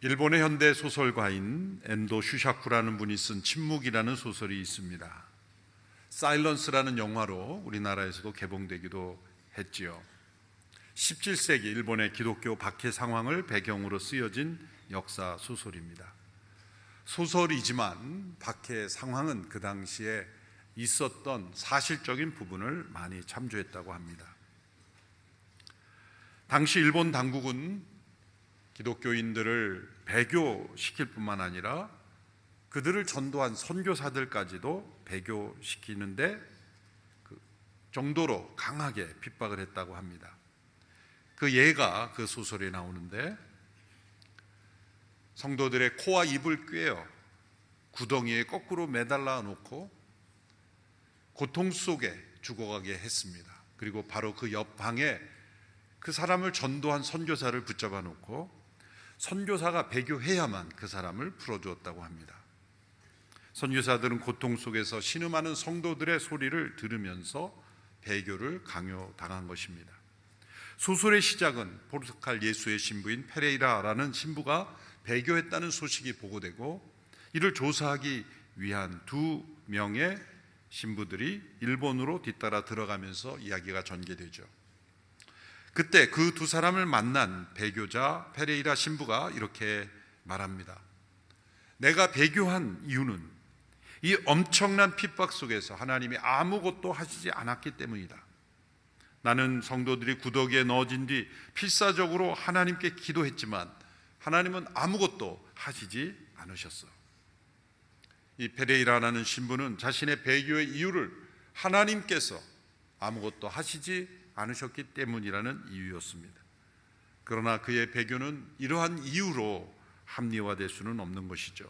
일본의 현대 소설가인 엔도 슈샤쿠라는 분이 쓴 침묵이라는 소설이 있습니다. 사일런스라는 영화로 우리나라에서도 개봉되기도 했지요. 17세기 일본의 기독교 박해 상황을 배경으로 쓰여진 역사 소설입니다. 소설이지만 박해 상황은 그 당시에 있었던 사실적인 부분을 많이 참조했다고 합니다. 당시 일본 당국은 기독교인들을 배교시킬 뿐만 아니라 그들을 전도한 선교사들까지도 배교시키는데 그 정도로 강하게 핍박을 했다고 합니다. 그 예가 그 소설에 나오는데, 성도들의 코와 입을 꿰어 구덩이에 거꾸로 매달라 놓고 고통 속에 죽어가게 했습니다. 그리고 바로 그 옆방에 그 사람을 전도한 선교사를 붙잡아 놓고 선교사가 배교해야만 그 사람을 풀어주었다고 합니다. 선교사들은 고통 속에서 신음하는 성도들의 소리를 들으면서 배교를 강요당한 것입니다. 소설의 시작은 포르투갈 예수의 신부인 페레이라라는 신부가 배교했다는 소식이 보고되고, 이를 조사하기 위한 2명의 신부들이 일본으로 뒤따라 들어가면서 이야기가 전개되죠. 그때 그 2사람을 만난 배교자 페레이라 신부가 이렇게 말합니다. 내가 배교한 이유는 이 엄청난 핍박 속에서 하나님이 아무것도 하시지 않았기 때문이다. 나는 성도들이 구더기에 넣어진 뒤 필사적으로 하나님께 기도했지만 하나님은 아무것도 하시지 않으셨어. 이 페레이라라는 신부는 자신의 배교의 이유를 하나님께서 아무것도 하시지 않으셨기 때문이라는 이유였습니다. 그러나 그의 배교는 이러한 이유로 합리화될 수는 없는 것이죠.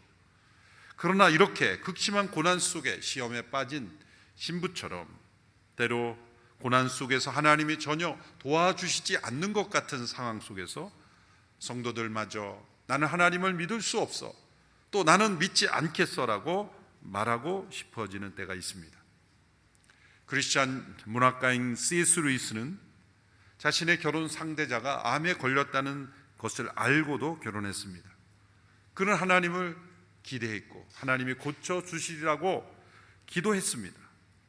그러나 이렇게 극심한 고난 속에 시험에 빠진 신부처럼 때로 고난 속에서 하나님이 전혀 도와주시지 않는 것 같은 상황 속에서 성도들마저 나는 하나님을 믿을 수 없어, 또 나는 믿지 않겠어라고 말하고 싶어지는 때가 있습니다. 크리스찬 문학가인 C.S. 루이스는 자신의 결혼 상대자가 암에 걸렸다는 것을 알고도 결혼했습니다. 그는 하나님을 기대했고 하나님이 고쳐주시리라고 기도했습니다.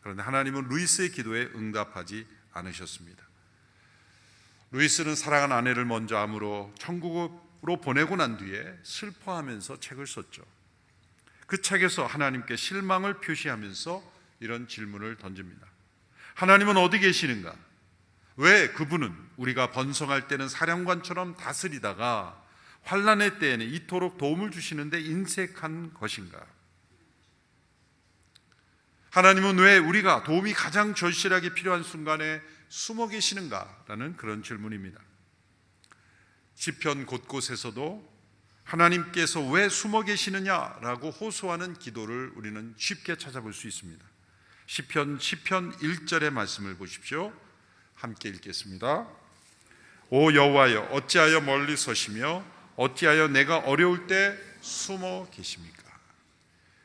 그런데 하나님은 루이스의 기도에 응답하지 않으셨습니다. 루이스는 사랑한 아내를 먼저 암으로 천국으로 보내고 난 뒤에 슬퍼하면서 책을 썼죠. 그 책에서 하나님께 실망을 표시하면서 이런 질문을 던집니다. 하나님은 어디 계시는가? 왜 그분은 우리가 번성할 때는 사령관처럼 다스리다가 환난의 때에는 이토록 도움을 주시는데 인색한 것인가? 하나님은 왜 우리가 도움이 가장 절실하게 필요한 순간에 숨어 계시는가? 라는 그런 질문입니다. 시편 곳곳에서도 하나님께서 왜 숨어 계시느냐라고 호소하는 기도를 우리는 쉽게 찾아볼 수 있습니다. 시편 1절의 말씀을 보십시오. 함께 읽겠습니다. 오 여호와여, 어찌하여 멀리 서시며 어찌하여 내가 어려울 때 숨어 계십니까?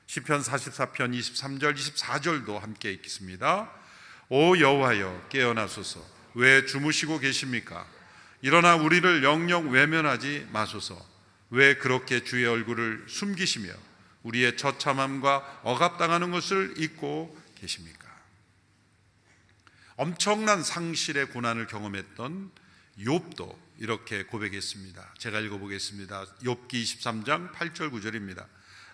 시편 44편 23절 24절도 함께 읽겠습니다. 오 여호와여, 깨어나소서, 왜 주무시고 계십니까? 일어나 우리를 영영 외면하지 마소서. 왜 그렇게 주의 얼굴을 숨기시며 우리의 처참함과 억압당하는 것을 잊고 계십니까? 엄청난 상실의 고난을 경험했던 욥도 이렇게 고백했습니다. 제가 읽어보겠습니다. 욥기 23장 8절 9절입니다.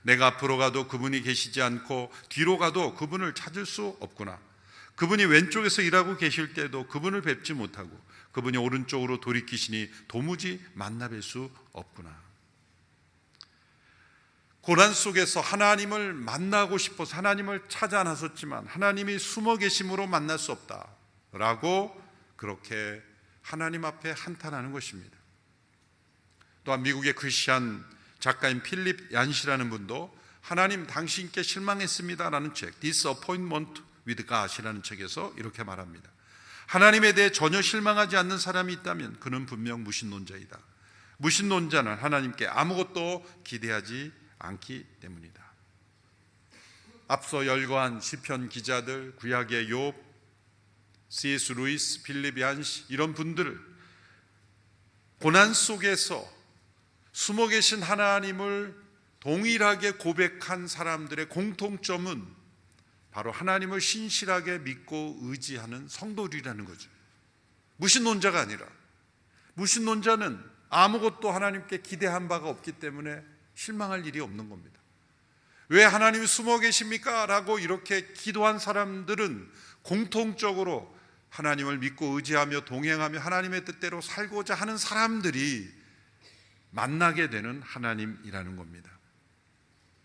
내가 앞으로 가도 그분이 계시지 않고 뒤로 가도 그분을 찾을 수 없구나. 그분이 왼쪽에서 일하고 계실 때도 그분을 뵙지 못하고 그분이 오른쪽으로 돌이키시니 도무지 만나뵐 수 없구나. 고난 속에서 하나님을 만나고 싶어서 하나님을 찾아 나섰지만 하나님이 숨어 계심으로 만날 수 없다라고 그렇게 하나님 앞에 한탄하는 것입니다. 또한 미국의 크리스찬 작가인 필립 얀시라는 분도 하나님 당신께 실망했습니다라는 책 Disappointment with God이라는 책에서 이렇게 말합니다. 하나님에 대해 전혀 실망하지 않는 사람이 있다면 그는 분명 무신론자이다. 무신론자는 하나님께 아무것도 기대하지 않기 때문이다. 앞서 열거한 시편 기자들, 구약의 욥, C.S. 루이스, 필립 얀시 이런 분들을 고난 속에서 숨어 계신 하나님을 동일하게 고백한 사람들의 공통점은 바로 하나님을 신실하게 믿고 의지하는 성도들이라는 거죠. 무신론자가 아니라, 무신론자는 아무것도 하나님께 기대한 바가 없기 때문에 실망할 일이 없는 겁니다. 왜 하나님이 숨어 계십니까? 라고 이렇게 기도한 사람들은 공통적으로 하나님을 믿고 의지하며 동행하며 하나님의 뜻대로 살고자 하는 사람들이 만나게 되는 하나님이라는 겁니다.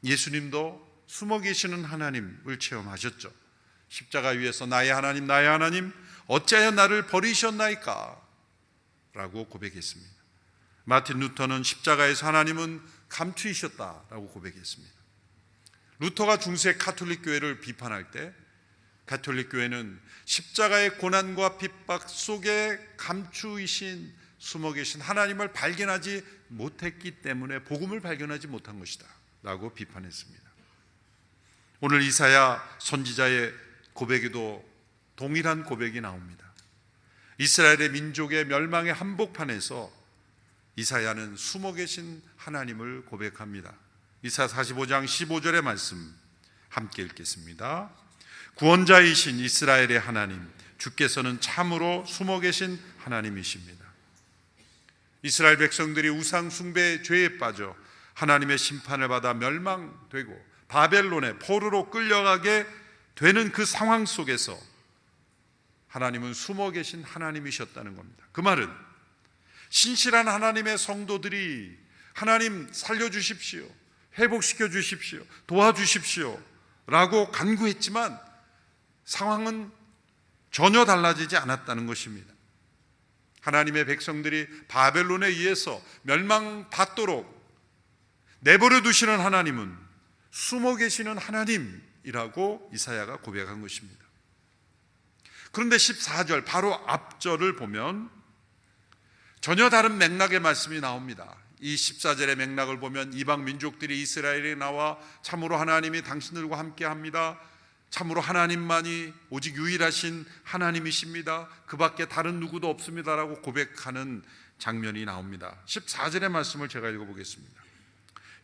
예수님도 숨어 계시는 하나님을 체험하셨죠. 십자가 위에서 나의 하나님 어찌하여 나를 버리셨나이까? 라고 고백했습니다. 마틴 루터는 십자가에서 하나님은 감추이셨다라고 고백했습니다. 루터가 중세 가톨릭 교회를 비판할 때 가톨릭 교회는 십자가의 고난과 핍박 속에 감추이신 숨어 계신 하나님을 발견하지 못했기 때문에 복음을 발견하지 못한 것이다 라고 비판했습니다. 오늘 이사야 선지자의 고백에도 동일한 고백이 나옵니다. 이스라엘의 민족의 멸망의 한복판에서 이사야는 숨어 계신 하나님을 고백합니다. 이사야 45장 15절의 말씀 함께 읽겠습니다. 구원자이신 이스라엘의 하나님, 주께서는 참으로 숨어 계신 하나님이십니다. 이스라엘 백성들이 우상 숭배의 죄에 빠져 하나님의 심판을 받아 멸망되고 바벨론의 포로로 끌려가게 되는 그 상황 속에서 하나님은 숨어 계신 하나님이셨다는 겁니다. 그 말은 신실한 하나님의 성도들이 하나님 살려주십시오, 회복시켜 주십시오, 도와주십시오 라고 간구했지만 상황은 전혀 달라지지 않았다는 것입니다. 하나님의 백성들이 바벨론에 의해서 멸망받도록 내버려 두시는 하나님은 숨어 계시는 하나님이라고 이사야가 고백한 것입니다. 그런데 14절 바로 앞절을 보면 전혀 다른 맥락의 말씀이 나옵니다. 이 14절의 맥락을 보면 이방 민족들이 이스라엘에 나와 참으로 하나님이 당신들과 함께합니다, 참으로 하나님만이 오직 유일하신 하나님이십니다, 그 밖에 다른 누구도 없습니다라고 고백하는 장면이 나옵니다. 14절의 말씀을 제가 읽어보겠습니다.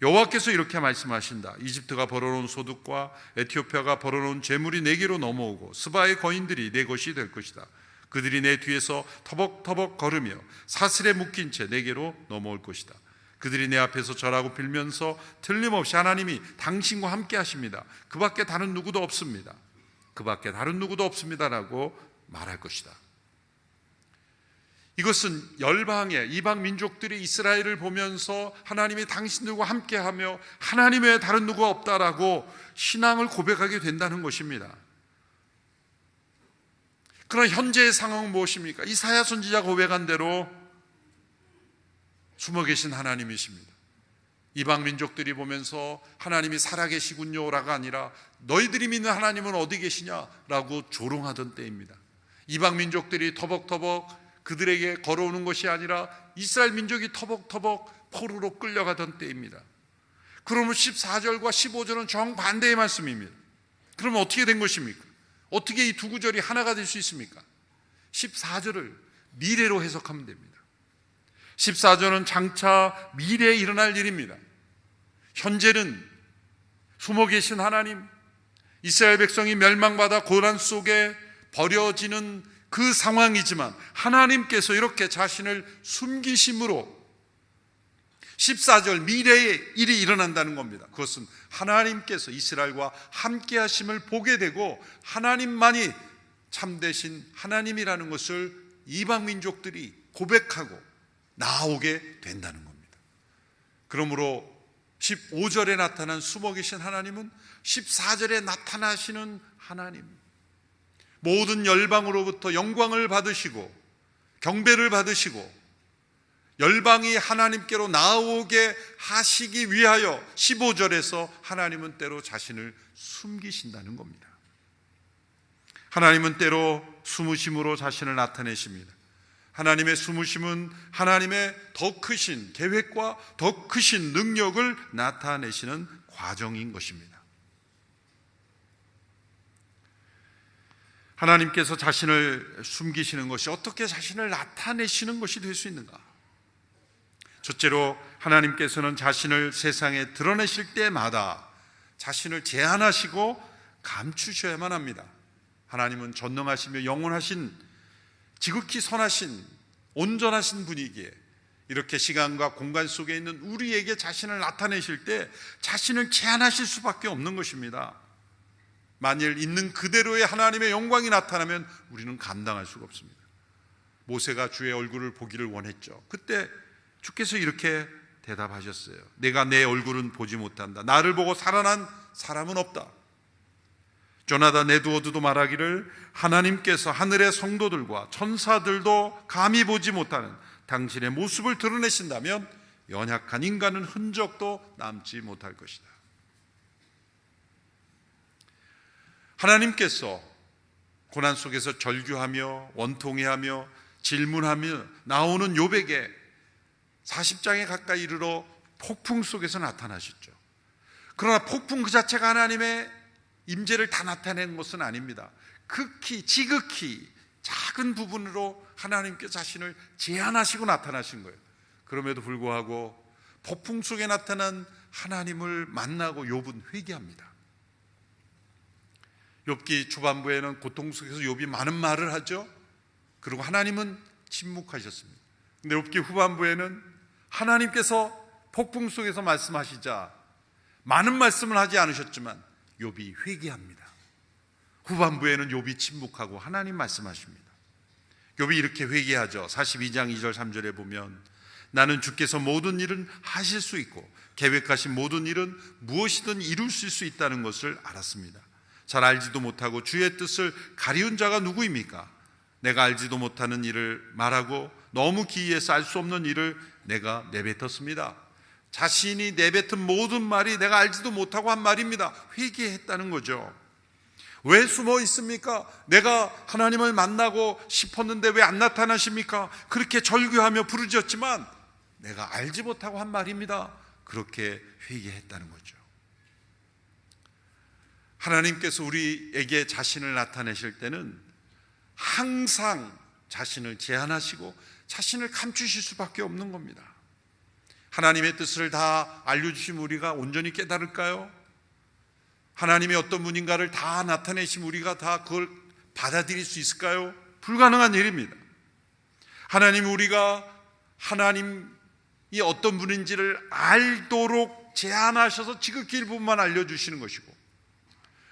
여호와께서 이렇게 말씀하신다. 이집트가 벌어놓은 소득과 에티오피아가 벌어놓은 재물이 내게로 넘어오고 스바의 거인들이 내 것이 될 것이다. 그들이 내 뒤에서 터벅터벅 걸으며 사슬에 묶인 채 내게로 넘어올 것이다. 그들이 내 앞에서 절하고 빌면서 틀림없이 하나님이 당신과 함께 하십니다, 그 밖에 다른 누구도 없습니다, 그 밖에 다른 누구도 없습니다라고 말할 것이다. 이것은 열방의 이방 민족들이 이스라엘을 보면서 하나님이 당신들과 함께하며 하나님 외에 다른 누구가 없다라고 신앙을 고백하게 된다는 것입니다. 그러나 현재의 상황은 무엇입니까? 이사야 선지자가 고백한 대로 숨어 계신 하나님이십니다. 이방 민족들이 보면서 하나님이 살아계시군요라가 아니라 너희들이 믿는 하나님은 어디 계시냐라고 조롱하던 때입니다. 이방 민족들이 터벅터벅 그들에게 걸어오는 것이 아니라 이스라엘 민족이 터벅터벅 포로로 끌려가던 때입니다. 그러면 14절과 15절은 정반대의 말씀입니다. 그러면 어떻게 된 것입니까? 어떻게 이 두 구절이 하나가 될 수 있습니까? 14절을 미래로 해석하면 됩니다. 14절은 장차 미래에 일어날 일입니다. 현재는 숨어 계신 하나님, 이스라엘 백성이 멸망받아 고난 속에 버려지는 그 상황이지만 하나님께서 이렇게 자신을 숨기심으로 14절 미래의 일이 일어난다는 겁니다. 그것은 하나님께서 이스라엘과 함께 하심을 보게 되고 하나님만이 참되신 하나님이라는 것을 이방 민족들이 고백하고 나오게 된다는 겁니다. 그러므로 15절에 나타난 숨어 계신 하나님은 14절에 나타나시는 하나님, 모든 열방으로부터 영광을 받으시고 경배를 받으시고 열방이 하나님께로 나오게 하시기 위하여 15절에서 하나님은 때로 자신을 숨기신다는 겁니다. 하나님은 때로 숨으심으로 자신을 나타내십니다. 하나님의 숨으심은 하나님의 더 크신 계획과 더 크신 능력을 나타내시는 과정인 것입니다. 하나님께서 자신을 숨기시는 것이 어떻게 자신을 나타내시는 것이 될 수 있는가? 첫째로 하나님께서는 자신을 세상에 드러내실 때마다 자신을 제한하시고 감추셔야만 합니다. 하나님은 전능하시며 영원하신, 지극히 선하신, 온전하신 분이기에 이렇게 시간과 공간 속에 있는 우리에게 자신을 나타내실 때 자신을 제한하실 수밖에 없는 것입니다. 만일 있는 그대로의 하나님의 영광이 나타나면 우리는 감당할 수가 없습니다. 모세가 주의 얼굴을 보기를 원했죠. 그때 주께서 이렇게 대답하셨어요. 내가 내 얼굴은 보지 못한다. 나를 보고 살아난 사람은 없다. 조나단 에드워드도 말하기를 하나님께서 하늘의 성도들과 천사들도 감히 보지 못하는 당신의 모습을 드러내신다면 연약한 인간은 흔적도 남지 못할 것이다. 하나님께서 고난 속에서 절규하며 원통해하며 질문하며 나오는 욥에게 40장에 가까이 이르러 폭풍 속에서 나타나셨죠. 그러나 폭풍 그 자체가 하나님의 임재를 다 나타내는 것은 아닙니다. 지극히 작은 부분으로 하나님께 자신을 제한하시고 나타나신 거예요. 그럼에도 불구하고 폭풍 속에 나타난 하나님을 만나고 욥은 회개합니다. 욥기 초반부에는 고통 속에서 욥이 많은 말을 하죠. 그리고 하나님은 침묵하셨습니다. 근데 욥기 후반부에는 하나님께서 폭풍 속에서 말씀하시자 많은 말씀을 하지 않으셨지만 욥이 회개합니다. 후반부에는 욥이 침묵하고 하나님 말씀하십니다. 욥이 이렇게 회개하죠. 42장 2절 3절에 보면 나는 주께서 모든 일은 하실 수 있고 계획하신 모든 일은 무엇이든 이루실 수 있다는 것을 알았습니다. 잘 알지도 못하고 주의 뜻을 가리운 자가 누구입니까? 내가 알지도 못하는 일을 말하고 너무 기이해서 알 수 없는 일을 내가 내뱉었습니다. 자신이 내뱉은 모든 말이 내가 알지도 못하고 한 말입니다. 회개했다는 거죠. 왜 숨어 있습니까? 내가 하나님을 만나고 싶었는데 왜 안 나타나십니까? 그렇게 절규하며 부르짖었지만 내가 알지 못하고 한 말입니다. 그렇게 회개했다는 거죠. 하나님께서 우리에게 자신을 나타내실 때는 항상 자신을 제한하시고 자신을 감추실 수밖에 없는 겁니다. 하나님의 뜻을 다 알려주신 우리가 온전히 깨달을까요? 하나님이 어떤 분인가를 다 나타내신 우리가 다 그걸 받아들일 수 있을까요? 불가능한 일입니다. 하나님, 우리가 하나님이 어떤 분인지를 알도록 제한하셔서 지극히 일부분만 알려주시는 것이고,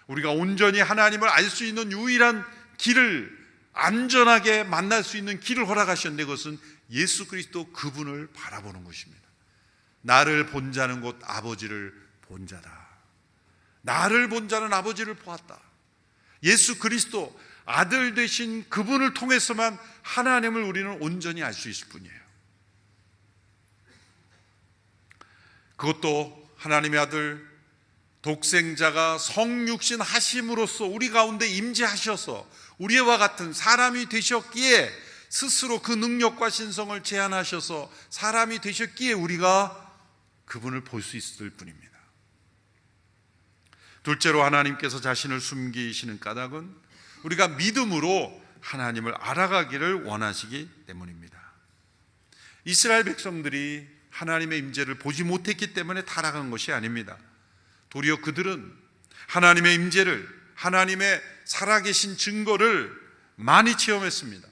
우리가 온전히 하나님을 알 수 있는 유일한 길을, 안전하게 만날 수 있는 길을 허락하셨는데 그것은 예수 그리스도 그분을 바라보는 것입니다. 나를 본 자는 곧 아버지를 본 자다. 나를 본 자는 아버지를 보았다. 예수 그리스도 아들 되신 그분을 통해서만 하나님을 우리는 온전히 알 수 있을 뿐이에요. 그것도 하나님의 아들 독생자가 성육신 하심으로써 우리 가운데 임재하셔서 우리와 같은 사람이 되셨기에, 스스로 그 능력과 신성을 제한하셔서 사람이 되셨기에 우리가 그분을 볼 수 있을 뿐입니다. 둘째로 하나님께서 자신을 숨기시는 까닭은 우리가 믿음으로 하나님을 알아가기를 원하시기 때문입니다. 이스라엘 백성들이 하나님의 임재를 보지 못했기 때문에 타락한 것이 아닙니다. 도리어 그들은 하나님의 임재를, 하나님의 살아계신 증거를 많이 체험했습니다.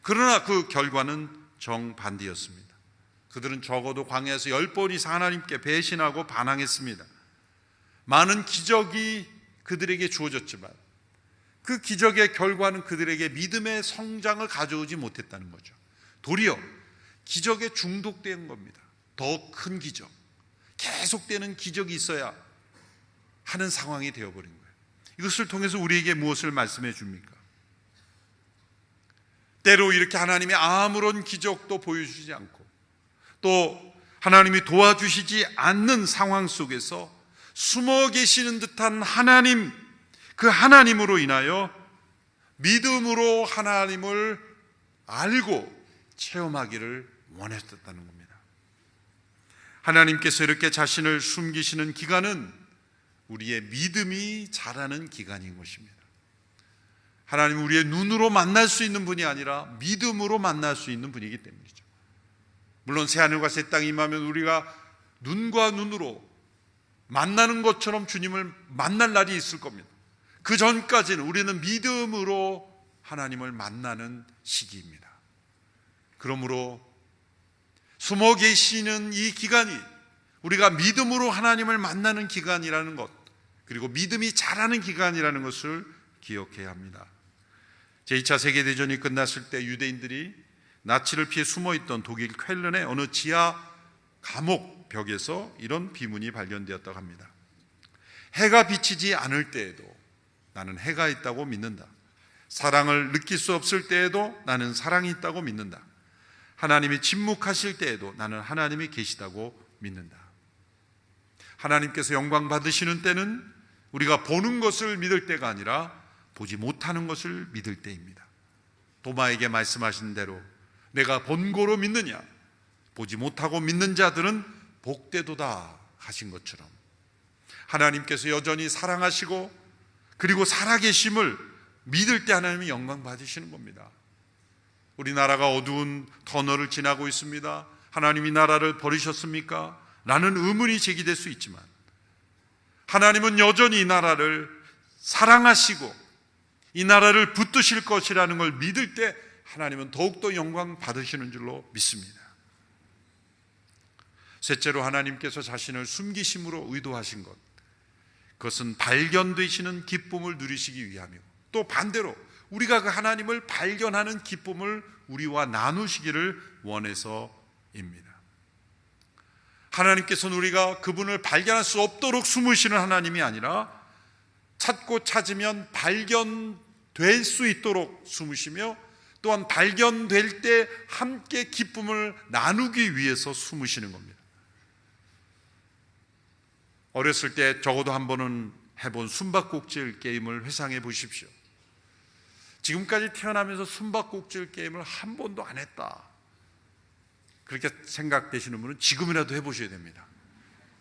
그러나 그 결과는 정반대였습니다. 그들은 적어도 광야에서 10번 이상 하나님께 배신하고 반항했습니다. 많은 기적이 그들에게 주어졌지만 그 기적의 결과는 그들에게 믿음의 성장을 가져오지 못했다는 거죠. 도리어 기적에 중독된 겁니다. 더 큰 기적, 계속되는 기적이 있어야 하는 상황이 되어버린 거예요. 이것을 통해서 우리에게 무엇을 말씀해 줍니까? 때로 이렇게 하나님이 아무런 기적도 보여주지 않고 또 하나님이 도와주시지 않는 상황 속에서 숨어 계시는 듯한 하나님, 그 하나님으로 인하여 믿음으로 하나님을 알고 체험하기를 원했었다는 겁니다. 하나님께서 이렇게 자신을 숨기시는 기간은 우리의 믿음이 자라는 기간인 것입니다. 하나님은 우리의 눈으로 만날 수 있는 분이 아니라 믿음으로 만날 수 있는 분이기 때문이죠. 물론 새하늘과 새 땅이 임하면 우리가 눈과 눈으로 만나는 것처럼 주님을 만날 날이 있을 겁니다. 그 전까지는 우리는 믿음으로 하나님을 만나는 시기입니다. 그러므로 숨어 계시는 이 기간이 우리가 믿음으로 하나님을 만나는 기간이라는 것, 그리고 믿음이 자라는 기간이라는 것을 기억해야 합니다. 제2차 세계대전이 끝났을 때 유대인들이 나치를 피해 숨어있던 독일 쾰른의 어느 지하 감옥 벽에서 이런 비문이 발견되었다고 합니다. 해가 비치지 않을 때에도 나는 해가 있다고 믿는다. 사랑을 느낄 수 없을 때에도 나는 사랑이 있다고 믿는다. 하나님이 침묵하실 때에도 나는 하나님이 계시다고 믿는다. 하나님께서 영광 받으시는 때는 우리가 보는 것을 믿을 때가 아니라 보지 못하는 것을 믿을 때입니다. 도마에게 말씀하신 대로 내가 본고로 믿느냐, 보지 못하고 믿는 자들은 복되도다 하신 것처럼 하나님께서 여전히 사랑하시고 그리고 살아계심을 믿을 때 하나님이 영광 받으시는 겁니다. 우리나라가 어두운 터널을 지나고 있습니다. 하나님이 나라를 버리셨습니까? 라는 의문이 제기될 수 있지만 하나님은 여전히 이 나라를 사랑하시고 이 나라를 붙드실 것이라는 걸 믿을 때 하나님은 더욱더 영광 받으시는 줄로 믿습니다. 셋째로 하나님께서 자신을 숨기심으로 의도하신 것, 그것은 발견되시는 기쁨을 누리시기 위함이고 또 반대로 우리가 그 하나님을 발견하는 기쁨을 우리와 나누시기를 원해서입니다. 하나님께서는 우리가 그분을 발견할 수 없도록 숨으시는 하나님이 아니라 찾고 찾으면 발견될 수 있도록 숨으시며 또한 발견될 때 함께 기쁨을 나누기 위해서 숨으시는 겁니다. 어렸을 때 적어도 한 번은 해본 숨바꼭질 게임을 회상해 보십시오. 지금까지 태어나면서 숨바꼭질 게임을 한 번도 안 했다, 그렇게 생각되시는 분은 지금이라도 해보셔야 됩니다.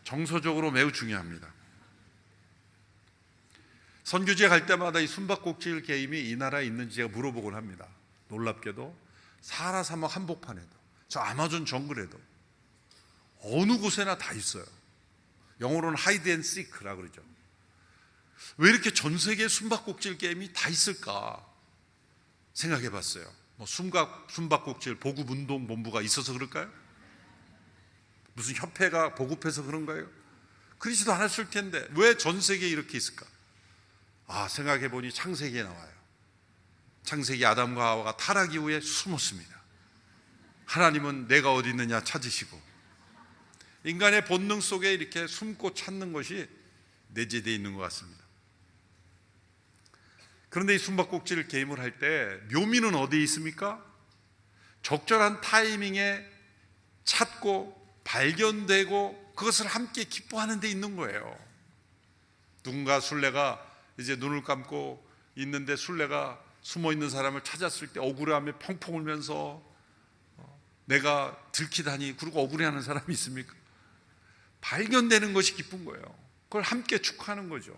정서적으로 매우 중요합니다. 선교지에 갈 때마다 이 숨바꼭질 게임이 이 나라에 있는지 제가 물어보곤 합니다. 놀랍게도 사하라 사막 한복판에도 저 아마존 정글에도 어느 곳에나 다 있어요. 영어로는 하이드 앤 시크라고 그러죠. 왜 이렇게 전 세계에 숨바꼭질 게임이 다 있을까 생각해 봤어요. 뭐 숨바꼭질 보급운동본부가 있어서 그럴까요? 무슨 협회가 보급해서 그런가요? 그러지도 않았을 텐데 왜 전 세계에 이렇게 있을까? 생각해 보니 창세기에 나와요. 창세기 아담과 하와가 타락 이후에 숨었습니다. 하나님은 내가 어디 있느냐 찾으시고 인간의 본능 속에 이렇게 숨고 찾는 것이 내재되어 있는 것 같습니다. 그런데 이 숨바꼭질 게임을 할 때 묘미는 어디에 있습니까? 적절한 타이밍에 찾고 발견되고 그것을 함께 기뻐하는 데 있는 거예요. 누군가 술래가 이제 눈을 감고 있는데 술래가 숨어 있는 사람을 찾았을 때 억울함에 펑펑 울면서 내가 들키다니 그러고 억울해하는 사람이 있습니까? 발견되는 것이 기쁜 거예요. 그걸 함께 축하하는 거죠.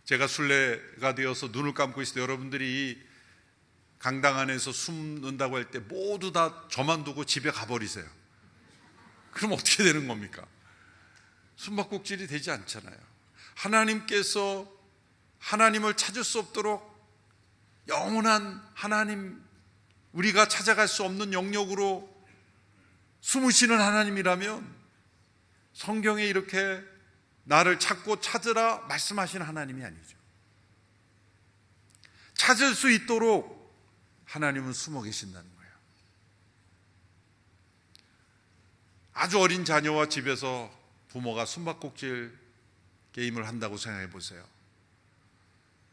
제가 순례가 되어서 눈을 감고 있을 때 여러분들이 강당 안에서 숨는다고 할 때 모두 다 저만 두고 집에 가버리세요. 그럼 어떻게 되는 겁니까? 숨바꼭질이 되지 않잖아요. 하나님께서 하나님을 찾을 수 없도록 영원한 하나님, 우리가 찾아갈 수 없는 영역으로 숨으시는 하나님이라면 성경에 이렇게 나를 찾고 찾으라 말씀하시는 하나님이 아니죠. 찾을 수 있도록 하나님은 숨어 계신다는 거예요. 아주 어린 자녀와 집에서 부모가 숨바꼭질 게임을 한다고 생각해 보세요.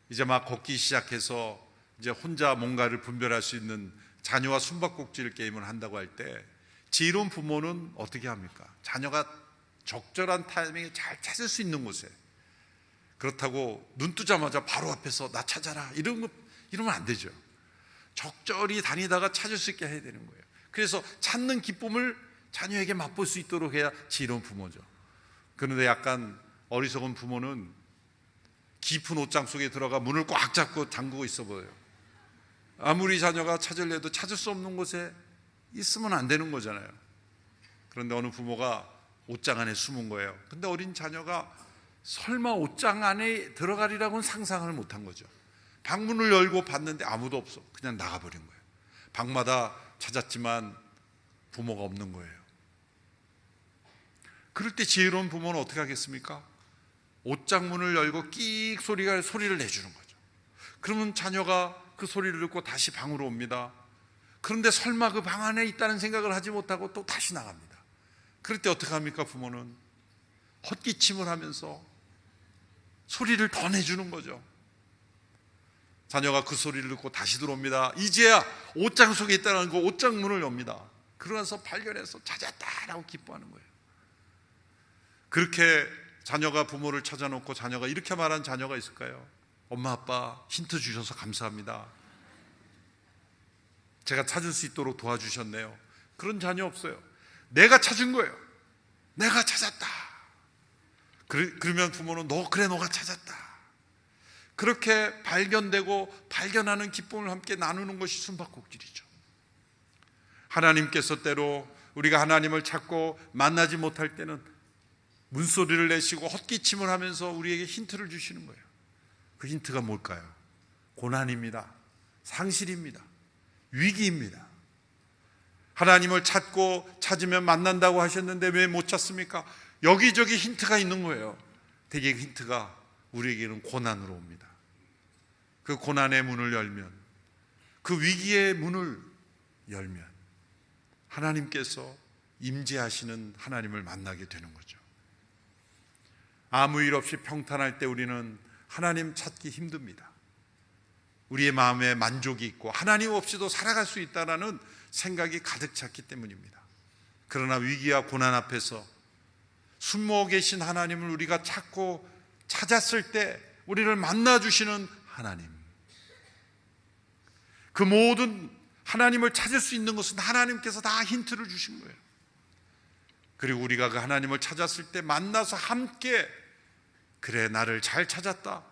이제 막 걷기 시작해서 이제 혼자 뭔가를 분별할 수 있는 자녀와 숨바꼭질 게임을 한다고 할 때 지혜로운 부모는 어떻게 합니까? 자녀가 적절한 타이밍에 잘 찾을 수 있는 곳에, 그렇다고 눈 뜨자마자 바로 앞에서 나 찾아라 이러면 안 되죠. 적절히 다니다가 찾을 수 있게 해야 되는 거예요. 그래서 찾는 기쁨을 자녀에게 맛볼 수 있도록 해야 지혜로운 부모죠. 그런데 약간 어리석은 부모는 깊은 옷장 속에 들어가 문을 꽉 잡고 잠그고 있어 보여요. 아무리 자녀가 찾으려도 찾을 수 없는 곳에 있으면 안 되는 거잖아요. 그런데 어느 부모가 옷장 안에 숨은 거예요. 근데 어린 자녀가 설마 옷장 안에 들어가리라고는 상상을 못한 거죠. 방문을 열고 봤는데 아무도 없어. 그냥 나가버린 거예요. 방마다 찾았지만 부모가 없는 거예요. 그럴 때 지혜로운 부모는 어떻게 하겠습니까? 옷장 문을 열고 끽 소리를 내주는 거죠. 그러면 자녀가 그 소리를 듣고 다시 방으로 옵니다. 그런데 설마 그 방 안에 있다는 생각을 하지 못하고 또 다시 나갑니다. 그럴 때 어떻게 합니까? 부모는 헛기침을 하면서 소리를 더 내주는 거죠. 자녀가 그 소리를 듣고 다시 들어옵니다. 이제야 옷장 속에 있다는 그 옷장 문을 엽니다. 그러면서 발견해서 찾았다라고 기뻐하는 거예요. 그렇게 자녀가 부모를 찾아놓고 자녀가 이렇게 말한 자녀가 있을까요? 엄마 아빠 힌트 주셔서 감사합니다. 제가 찾을 수 있도록 도와주셨네요. 그런 자녀 없어요. 내가 찾은 거예요. 내가 찾았다. 그러면 부모는 그래 너가 찾았다. 그렇게 발견되고 발견하는 기쁨을 함께 나누는 것이 숨바꼭질이죠. 하나님께서 때로 우리가 하나님을 찾고 만나지 못할 때는 문소리를 내시고 헛기침을 하면서 우리에게 힌트를 주시는 거예요. 그 힌트가 뭘까요? 고난입니다. 상실입니다. 위기입니다. 하나님을 찾으면 만난다고 하셨는데 왜 못 찾습니까? 여기저기 힌트가 있는 거예요. 대개 힌트가 우리에게는 고난으로 옵니다. 그 고난의 문을 열면, 그 위기의 문을 열면 하나님께서 임재하시는 하나님을 만나게 되는 거죠. 아무 일 없이 평탄할 때 우리는 하나님 찾기 힘듭니다. 우리의 마음에 만족이 있고 하나님 없이도 살아갈 수 있다는 생각이 가득 찼기 때문입니다. 그러나 위기와 고난 앞에서 숨어 계신 하나님을 우리가 찾았을 때 우리를 만나주시는 하나님, 그 모든 하나님을 찾을 수 있는 것은 하나님께서 다 힌트를 주신 거예요. 그리고 우리가 그 하나님을 찾았을 때 만나서 함께 그래 나를 잘 찾았다,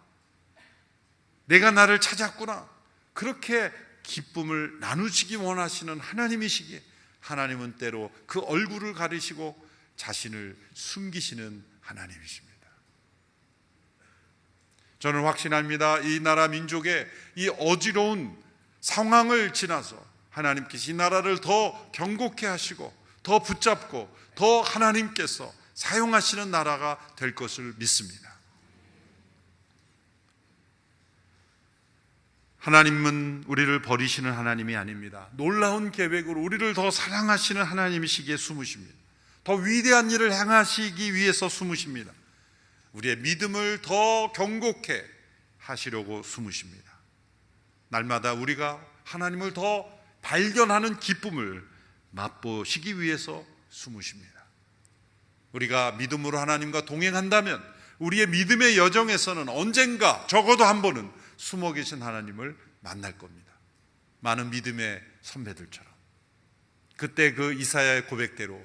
내가 나를 찾았구나, 그렇게 기쁨을 나누시기 원하시는 하나님이시기에 하나님은 때로 그 얼굴을 가리시고 자신을 숨기시는 하나님이십니다. 저는 확신합니다. 이 나라 민족의 이 어지러운 상황을 지나서 하나님께서 이 나라를 더 견고케 하시고 더 붙잡고 더 하나님께서 사용하시는 나라가 될 것을 믿습니다. 하나님은 우리를 버리시는 하나님이 아닙니다. 놀라운 계획으로 우리를 더 사랑하시는 하나님이시기에 숨으십니다. 더 위대한 일을 행하시기 위해서 숨으십니다. 우리의 믿음을 더 견고케 하시려고 숨으십니다. 날마다 우리가 하나님을 더 발견하는 기쁨을 맛보시기 위해서 숨으십니다. 우리가 믿음으로 하나님과 동행한다면 우리의 믿음의 여정에서는 언젠가 적어도 한 번은 숨어 계신 하나님을 만날 겁니다. 많은 믿음의 선배들처럼. 그때 그 이사야의 고백대로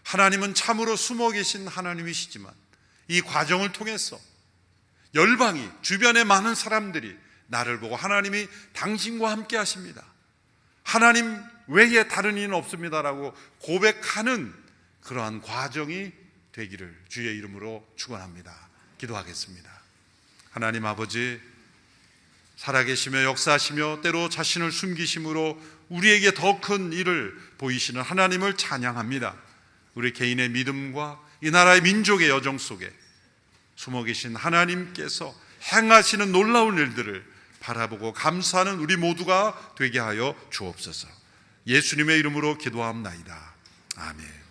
하나님은 참으로 숨어 계신 하나님이시지만 이 과정을 통해서 열방이, 주변의 많은 사람들이 나를 보고 하나님이 당신과 함께 하십니다, 하나님 외에 다른 이는 없습니다라고 고백하는 그러한 과정이 되기를 주의 이름으로 축원합니다. 기도하겠습니다. 하나님 아버지, 살아계시며 역사하시며 때로 자신을 숨기심으로 우리에게 더 큰 일을 보이시는 하나님을 찬양합니다. 우리 개인의 믿음과 이 나라의 민족의 여정 속에 숨어 계신 하나님께서 행하시는 놀라운 일들을 바라보고 감사하는 우리 모두가 되게 하여 주옵소서. 예수님의 이름으로 기도합나이다. 아멘.